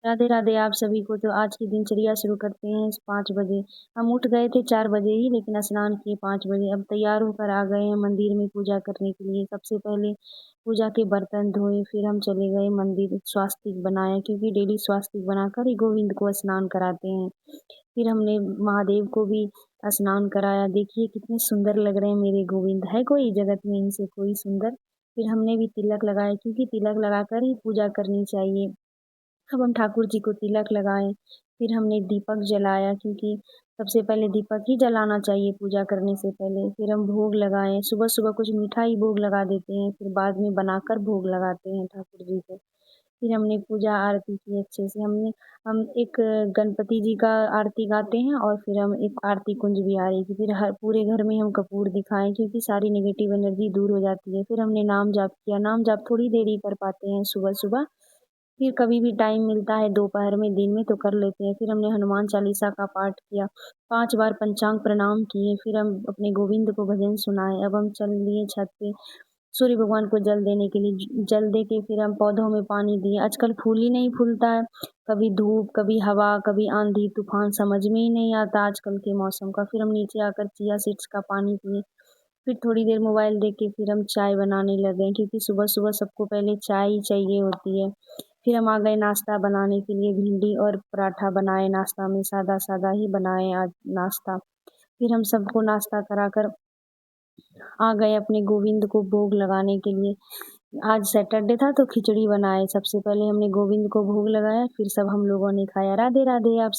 राधे राधे आप सभी को। तो आज की दिनचर्या शुरू करते हैं 5 बजे। हम उठ गए थे 4 बजे ही, लेकिन स्नान किए 5 बजे। अब तैयार होकर आ गए हैं मंदिर में पूजा करने के लिए। सबसे पहले पूजा के बर्तन धोए, फिर हम चले गए मंदिर, स्वास्तिक बनाया क्योंकि डेली स्वास्तिक बनाकर ही गोविंद को स्नान कराते हैं। फिर हमने महादेव को भी स्नान कराया। देखिए कितने सुंदर लग रहे हैं मेरे गोविंद, है कोई जगत में इनसे कोई सुंदर। फिर हमने भी तिलक लगाया क्योंकि तिलक लगाकर ही पूजा करनी चाहिए। अब हम ठाकुर जी को तिलक लगाए। फिर हमने दीपक जलाया क्योंकि सबसे पहले दीपक ही जलाना चाहिए पूजा करने से पहले। फिर हम भोग लगाए, सुबह सुबह कुछ मीठा ही भोग लगा देते हैं, फिर बाद में बनाकर भोग लगाते हैं ठाकुर जी को। फिर हमने पूजा आरती की अच्छे से। हम एक गणपति जी का आरती गाते हैं और फिर हम एक आरती कुंज भी आ रही थी। फिर हर पूरे घर में हम कपूर दिखाएं क्योंकि सारी नेगेटिव एनर्जी दूर हो जाती है। फिर हमने नाम जाप किया। नाम जाप थोड़ी देर ही कर पाते हैं सुबह सुबह, फिर कभी भी टाइम मिलता है दोपहर में, दिन में तो कर लेते हैं। फिर हमने हनुमान चालीसा का पाठ किया, 5 बार पंचांग प्रणाम किए। फिर हम अपने गोविंद को भजन सुनाए। अब हम चल लिए छत पे सूर्य भगवान को जल देने के लिए। जल दे के फिर हम पौधों में पानी दिए। आजकल फूल ही नहीं फूलता है, कभी धूप, कभी हवा, कभी आंधी तूफान, समझ में ही नहीं आता आजकल के मौसम का। फिर हम नीचे आकर चिया सीड्स का पानी पिए। फिर थोड़ी देर मोबाइल देख के फिर हम चाय बनाने लगे क्योंकि सुबह सुबह सबको पहले चाय ही चाहिए होती है। फिर हम आ गए नाश्ता बनाने के लिए। भिंडी और पराठा बनाए नाश्ता में, सादा सादा ही बनाए आज नाश्ता। फिर हम सबको नाश्ता कराकर आ गए अपने गोविंद को भोग लगाने के लिए। आज सैटरडे था तो खिचड़ी बनाए। सबसे पहले हमने गोविंद को भोग लगाया, फिर सब हम लोगों ने खाया। राधे राधे आप सब।